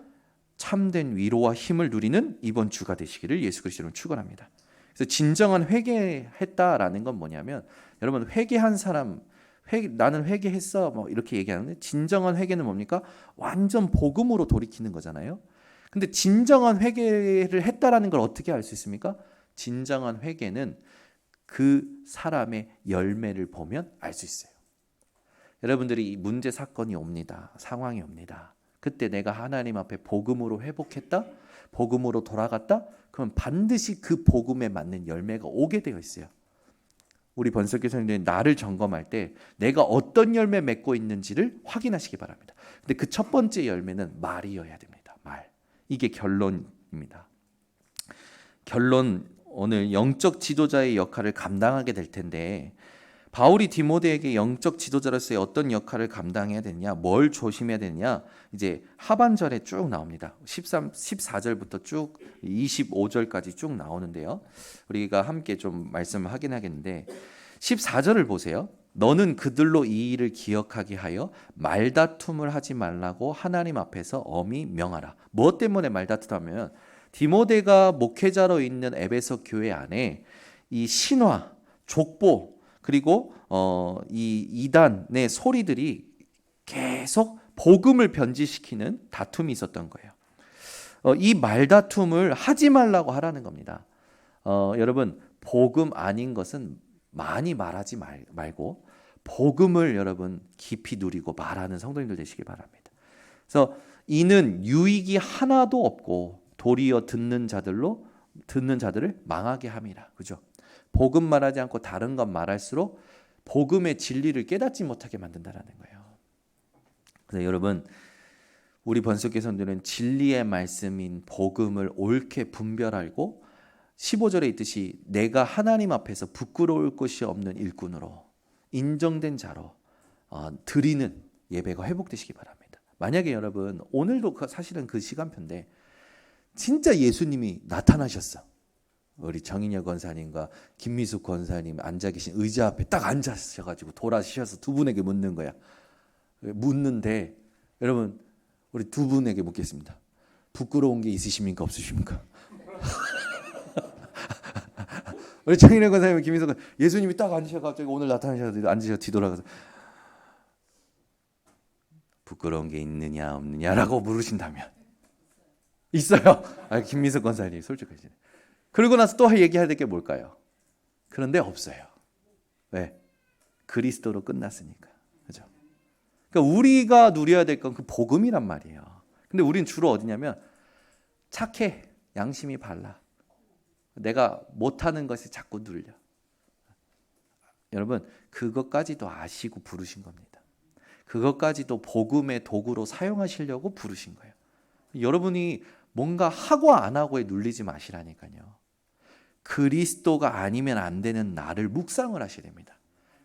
참된 위로와 힘을 누리는 이번 주가 되시기를 예수 그리스도로 축원합니다. 그래서 진정한 회개했다라는 건 뭐냐면, 여러분 회개한 사람, 나는 회개했어 뭐 이렇게 얘기하는데, 진정한 회개는 뭡니까? 완전 복음으로 돌이키는 거잖아요. 근데 진정한 회개를 했다라는 걸 어떻게 알 수 있습니까? 진정한 회개는 그 사람의 열매를 보면 알 수 있어요. 여러분들이 문제 사건이 옵니다. 상황이 옵니다. 그때 내가 하나님 앞에 복음으로 회복했다? 복음으로 돌아갔다? 그럼 반드시 그 복음에 맞는 열매가 오게 되어 있어요. 우리 번석교 성도님 나를 점검할 때 내가 어떤 열매 맺고 있는지를 확인하시기 바랍니다. 근데 그 첫 번째 열매는 말이어야 됩니다. 말. 이게 결론입니다. 결론, 오늘 영적 지도자의 역할을 감당하게 될 텐데, 바울이 디모데에게 영적 지도자로서의 어떤 역할을 감당해야 되느냐, 뭘 조심해야 되느냐, 이제 하반절에 쭉 나옵니다. 14절부터 쭉 25절까지 쭉 나오는데요. 우리가 함께 좀 말씀을 확인하겠는데, 14절을 보세요. 너는 그들로 이 일을 기억하게 하여 말다툼을 하지 말라고 하나님 앞에서 엄히 명하라. 무엇 때문에 말다투면, 디모데가 목회자로 있는 에베소 교회 안에 이 신화, 족보, 그리고 이 이단의 소리들이 계속 복음을 변질시키는 다툼이 있었던 거예요. 이 말다툼을 하지 말라고 하라는 겁니다. 여러분, 복음 아닌 것은 많이 말하지 말고 복음을 여러분 깊이 누리고 말하는 성도님들 되시기 바랍니다. 그래서 이는 유익이 하나도 없고 도리어 듣는 자들로 듣는 자들을 망하게 함이라. 그죠? 복음 말하지 않고 다른 것 말할수록 복음의 진리를 깨닫지 못하게 만든다라는 거예요. 그래서 여러분, 우리 번석교 성도는 진리의 말씀인 복음을 옳게 분별하고 15절에 있듯이 내가 하나님 앞에서 부끄러울 것이 없는 일꾼으로 인정된 자로 드리는 예배가 회복되시기 바랍니다. 만약에 여러분 오늘도 사실은 그 시간표인데 진짜 예수님이 나타나셨어. 우리 정인여 권사님과 김미숙 권사님 앉아 계신 의자 앞에 딱 앉으셔가지고 돌아서셔서 두 분에게 묻는 거야. 묻는데 여러분 우리 두 분에게 묻겠습니다. 부끄러운 게 있으십니까 없으십니까? 우리 정인여 권사님 김미숙 권사님 예수님이 딱 앉으셔가지고 오늘 나타나셔서 앉으셔 뒤돌아가서 부끄러운 게 있느냐 없느냐라고 물으신다면 있어요. 김미숙 권사님 솔직하시네. 그러고 나서 또 얘기해야 될 게 뭘까요? 그런데 없어요. 왜? 그리스도로 끝났으니까. 그죠? 그러니까 우리가 누려야 될 건 그 복음이란 말이에요. 근데 우리는 주로 어디냐면 착해. 양심이 발라. 내가 못하는 것이 자꾸 눌려. 여러분 그것까지도 아시고 부르신 겁니다. 그것까지도 복음의 도구로 사용하시려고 부르신 거예요. 여러분이 뭔가 하고 안 하고에 눌리지 마시라니까요. 그리스도가 아니면 안 되는 나를 묵상을 하셔야 됩니다.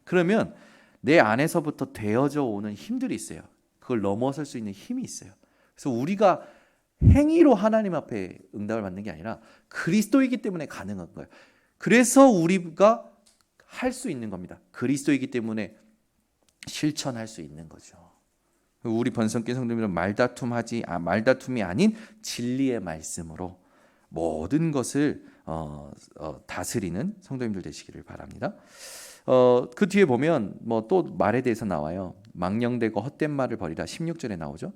그러면 내 안에서부터 되어져 오는 힘들이 있어요. 그걸 넘어설 수 있는 힘이 있어요. 그래서 우리가 행위로 하나님 앞에 응답을 받는 게 아니라 그리스도이기 때문에 가능한 거예요. 그래서 우리가 할 수 있는 겁니다. 그리스도이기 때문에 실천할 수 있는 거죠. 우리 번성교 성도님은 말다툼이 아닌 진리의 말씀으로 모든 것을 다스리는 성도님들 되시기를 바랍니다. 그 뒤에 보면 뭐 또 말에 대해서 나와요. 망령되고 헛된 말을 버리라 16절에 나오죠.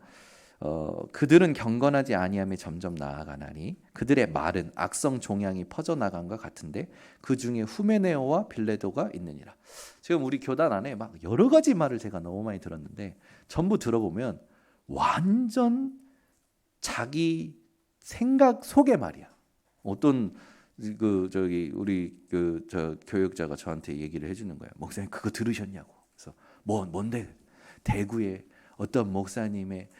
그들은 경건하지 아니함에 점점 나아가나니 그들의 말은 악성 종양이 퍼져나간과 같은데 그 중에 후메네오와 빌레도가 있느니라. 지금 우리 교단 안에 막 여러 가지 말을 제가 너무 많이 들었는데 전부 들어보면 완전 자기 생각 속의 말이야. 어떤 우리 교육자가 저한테 얘기를 해주는 거예요. 목사님 그거 들으셨냐고. 그래서 뭔데? 대구에 어떤 목사님의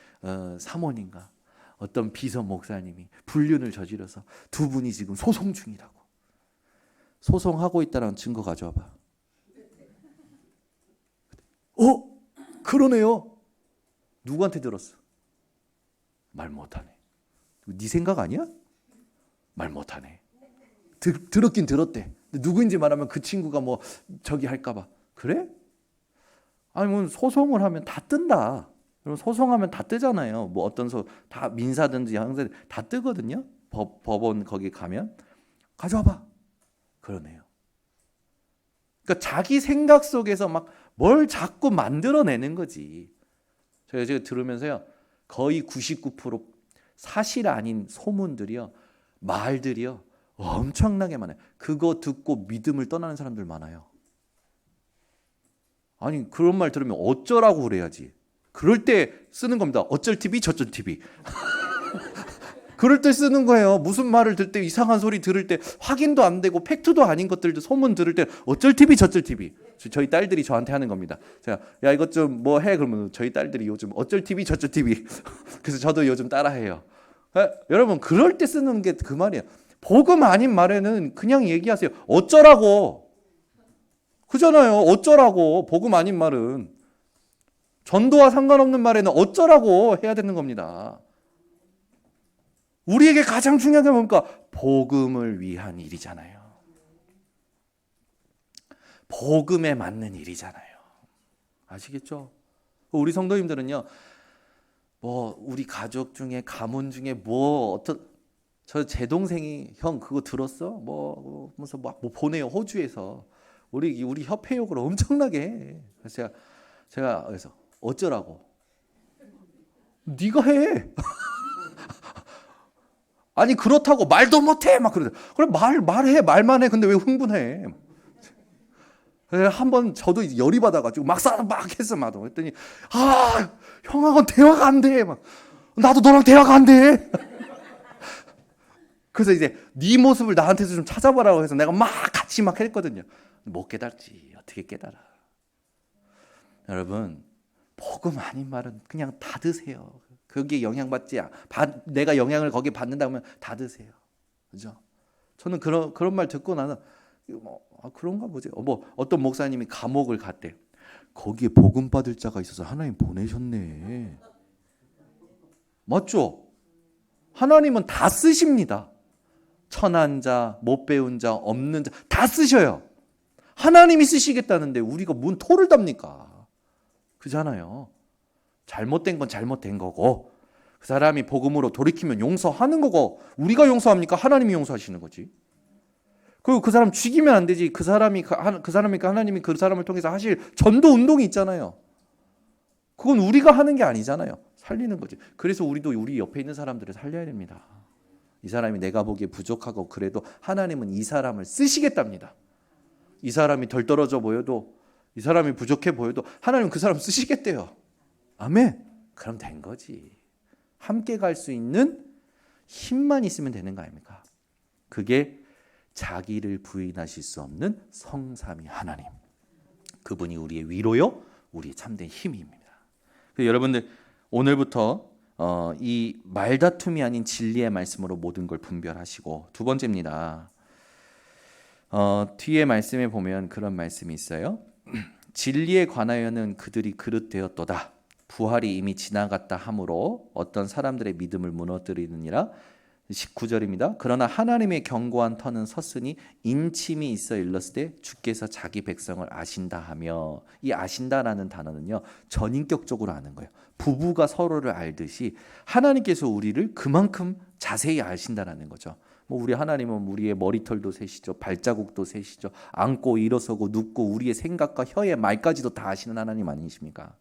사모님과 어떤 비서 목사님이 불륜을 저질러서 두 분이 지금 소송 중이라고. 소송하고 있다는 증거 가져와봐. 그러네요. 누구한테 들었어? 말 못하네. 네 생각 아니야? 말 못하네. 들었긴 들었대. 누구인지 말하면 그 친구가 뭐 저기 할까봐. 그래? 아니 뭐 소송을 하면 다 뜬다. 그럼 소송하면 다 뜨잖아요. 뭐 어떤 다 민사든지 형사 다 뜨거든요. 법원 거기 가면 가져와봐. 그러네요. 그러니까 자기 생각 속에서 막 뭘 자꾸 만들어내는 거지. 제가 들으면서요. 거의 99% 사실 아닌 소문들이요. 말들이요. 엄청나게 많아요. 그거 듣고 믿음을 떠나는 사람들 많아요. 아니 그런 말 들으면 어쩌라고 그래야지. 그럴 때 쓰는 겁니다. 어쩔 TV 저쩔 TV. 그럴 때 쓰는 거예요. 무슨 말을 들을 때 이상한 소리 들을 때 확인도 안 되고 팩트도 아닌 것들도 소문 들을 때 어쩔 TV 저쩔 TV. 저희 딸들이 저한테 하는 겁니다. 제가 야 이것 좀 뭐 해 그러면 저희 딸들이 요즘 어쩔 TV 저쩔 TV. 그래서 저도 요즘 따라해요. 여러분 그럴 때 쓰는 게 그 말이에요. 복음 아닌 말에는 그냥 얘기하세요. 어쩌라고. 그잖아요. 어쩌라고. 복음 아닌 말은. 전도와 상관없는 말에는 어쩌라고 해야 되는 겁니다. 우리에게 가장 중요한 게 뭡니까? 복음을 위한 일이잖아요. 복음에 맞는 일이잖아요. 아시겠죠? 우리 성도님들은요. 뭐 우리 가족 중에 가문 중에 제 동생이 형 그거 들었어? 무슨 뭐 보내요 호주에서 우리 협회 욕을 엄청나게 해. 그래서 제가 그래서 어쩌라고? 네가 해. 아니 그렇다고 말도 못해 막 그러죠. 그래 말해 말만 해. 근데 왜 흥분해? 한번 저도 열이 받아가지고 막 했어 막 그랬더니 형하고 대화가 안 돼. 막 나도 너랑 대화가 안 돼. 그래서 이제 네 모습을 나한테서 좀 찾아보라고 해서 내가 막 같이 막 했거든요. 못 깨달지. 어떻게 깨달아? 여러분, 복음 아닌 말은 그냥 다 드세요. 거기에 영향받지 내가 영향을 거기에 받는다면 다 드세요. 그죠? 저는 그런 말 듣고 나는 그런가 보지. 어떤 목사님이 감옥을 갔대. 거기에 복음 받을 자가 있어서 하나님 보내셨네. 맞죠? 하나님은 다 쓰십니다. 천한 자, 못 배운 자, 없는 자 다 쓰셔요. 하나님이 쓰시겠다는데 우리가 뭔 토를 답니까? 그잖아요. 잘못된 건 잘못된 거고 그 사람이 복음으로 돌이키면 용서하는 거고 우리가 용서합니까? 하나님이 용서하시는 거지. 그리고 그 사람 죽이면 안 되지. 그 사람이니까 하나님이 그 사람을 통해서 하실 전도 운동이 있잖아요. 그건 우리가 하는 게 아니잖아요. 살리는 거지. 그래서 우리도 우리 옆에 있는 사람들을 살려야 됩니다. 이 사람이 내가 보기에 부족하고 그래도 하나님은 이 사람을 쓰시겠답니다. 이 사람이 덜 떨어져 보여도 이 사람이 부족해 보여도 하나님은 그 사람 쓰시겠대요. 아멘. 그럼 된 거지. 함께 갈 수 있는 힘만 있으면 되는 거 아닙니까? 그게 자기를 부인하실 수 없는 성삼위 하나님. 그분이 우리의 위로요, 우리의 참된 힘입니다. 여러분들 오늘부터 이 말다툼이 아닌 진리의 말씀으로 모든 걸 분별하시고, 두 번째입니다. 뒤에 말씀에 보면 그런 말씀이 있어요. 진리에 관하여는 그들이 그릇되었도다. 부활이 이미 지나갔다 하므로 어떤 사람들의 믿음을 무너뜨리느니라. 19절입니다. 그러나 하나님의 견고한 터는 섰으니 인침이 있어 일렀을 때 주께서 자기 백성을 아신다 하며, 이 아신다라는 단어는요, 전인격적으로 아는 거예요. 부부가 서로를 알듯이 하나님께서 우리를 그만큼 자세히 아신다라는 거죠. 우리 하나님은 우리의 머리털도 세시죠. 발자국도 세시죠. 앉고 일어서고 눕고 우리의 생각과 혀의 말까지도 다 아시는 하나님 아니십니까?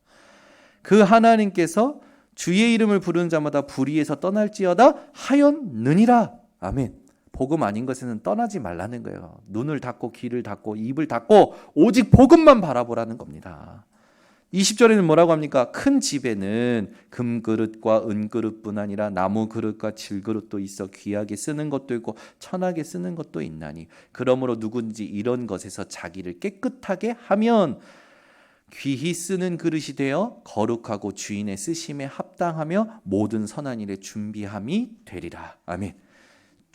그 하나님께서 주의 이름을 부르는 자마다 불의에서 떠날지어다 하였느니라. 아멘. 복음 아닌 것에는 떠나지 말라는 거예요. 눈을 닫고 귀를 닫고 입을 닫고 오직 복음만 바라보라는 겁니다. 20절에는 뭐라고 합니까? 큰 집에는 금그릇과 은그릇뿐 아니라 나무 그릇과 질그릇도 있어 귀하게 쓰는 것도 있고 천하게 쓰는 것도 있나니, 그러므로 누군지 이런 것에서 자기를 깨끗하게 하면 귀히 쓰는 그릇이 되어 거룩하고 주인의 쓰심에 합당하며 모든 선한 일에 준비함이 되리라. 아멘.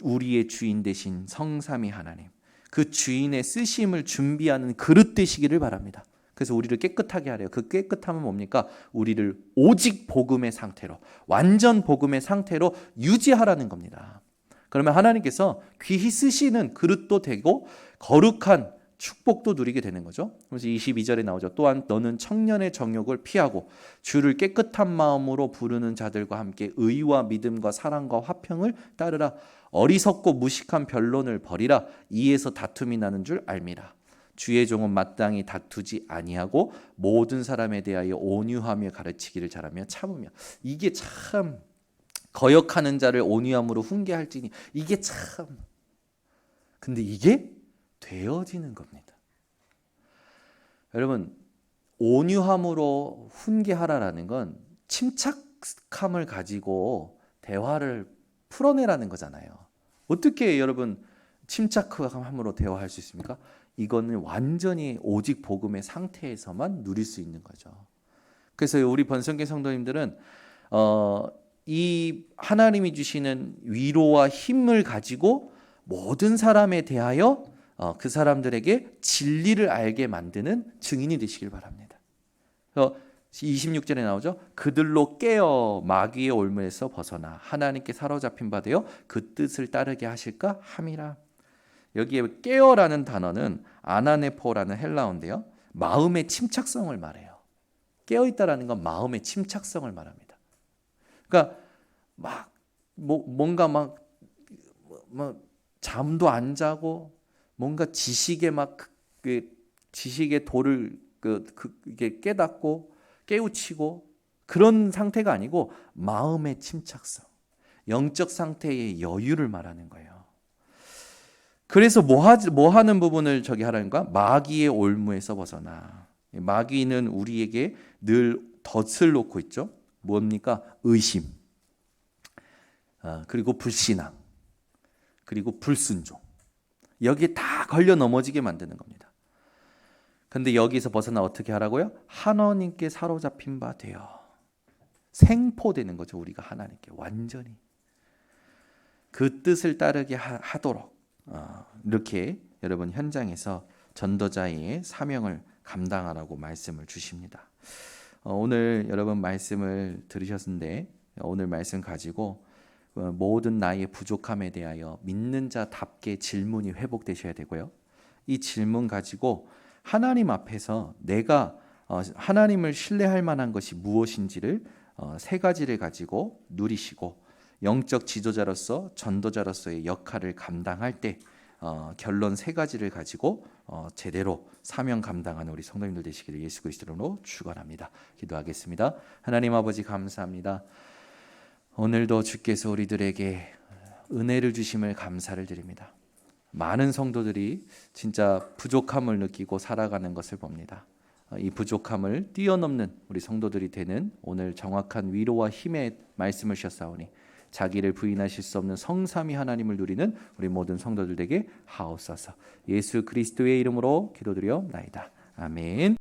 우리의 주인 되신 성삼위 하나님, 그 주인의 쓰심을 준비하는 그릇 되시기를 바랍니다. 그래서 우리를 깨끗하게 하래요. 그 깨끗함은 뭡니까? 우리를 오직 복음의 상태로, 완전 복음의 상태로 유지하라는 겁니다. 그러면 하나님께서 귀히 쓰시는 그릇도 되고 거룩한 축복도 누리게 되는 거죠. 그래서 22절에 나오죠. 또한 너는 청년의 정욕을 피하고 주를 깨끗한 마음으로 부르는 자들과 함께 의와 믿음과 사랑과 화평을 따르라. 어리석고 무식한 변론을 버리라. 이에서 다툼이 나는 줄 알미라. 주의 종은 마땅히 다투지 아니하고 모든 사람에 대하여 온유하며 가르치기를 잘하며 참으며. 이게 참, 거역하는 자를 온유함으로 훈계할지니, 이게 참, 근데 이게 되어지는 겁니다. 여러분, 온유함으로 훈계하라라는 건 침착함을 가지고 대화를 풀어내라는 거잖아요. 어떻게 여러분 침착함으로 대화할 수 있습니까? 이거는 완전히 오직 복음의 상태에서만 누릴 수 있는 거죠. 그래서 우리 번성교 성도님들은 이 하나님이 주시는 위로와 힘을 가지고 모든 사람에 대하여 그 사람들에게 진리를 알게 만드는 증인이 되시길 바랍니다. 26절에 나오죠. 그들로 깨어 마귀의 올무에서 벗어나 하나님께 사로잡힌 바 되어 그 뜻을 따르게 하실까 함이라. 여기에 깨어라는 단어는 아나네포라는 헬라어인데요, 마음의 침착성을 말해요. 깨어있다라는 건 마음의 침착성을 말합니다. 그러니까 뭔가 잠도 안 자고 뭔가 지식의 지식의 도를 이게 깨닫고 깨우치고 그런 상태가 아니고 마음의 침착성, 영적 상태의 여유를 말하는 거예요. 그래서 뭐 하는 부분을 저기 하라는가? 마귀의 올무에서 벗어나. 마귀는 우리에게 늘 덫을 놓고 있죠. 뭡니까? 의심, 그리고 불신앙, 그리고 불순종. 여기에 다 걸려 넘어지게 만드는 겁니다. 근데 여기서 벗어나 어떻게 하라고요? 하나님께 사로잡힌 바 되어 생포되는 거죠. 우리가 하나님께 완전히 그 뜻을 따르게 하도록 이렇게 여러분 현장에서 전도자의 사명을 감당하라고 말씀을 주십니다. 오늘 여러분 말씀을 들으셨는데 오늘 말씀 가지고 모든 나의 부족함에 대하여 믿는 자답게 질문이 회복되셔야 되고요. 이 질문 가지고 하나님 앞에서 내가 하나님을 신뢰할 만한 것이 무엇인지를 세 가지를 가지고 누리시고 영적 지도자로서 전도자로서의 역할을 감당할 때 결론 세 가지를 가지고 제대로 사명 감당하는 우리 성도님들 되시기를 예수 그리스도로 축원합니다. 기도하겠습니다. 하나님 아버지 감사합니다. 오늘도 주께서 우리들에게 은혜를 주심을 감사를 드립니다. 많은 성도들이 진짜 부족함을 느끼고 살아가는 것을 봅니다. 이 부족함을 뛰어넘는 우리 성도들이 되는 오늘 정확한 위로와 힘의 말씀을 주셨사오니 자기를 부인하실 수 없는 성삼위 하나님을 누리는 우리 모든 성도들에게 하옵소서. 예수 그리스도의 이름으로 기도드리옵나이다. 아멘.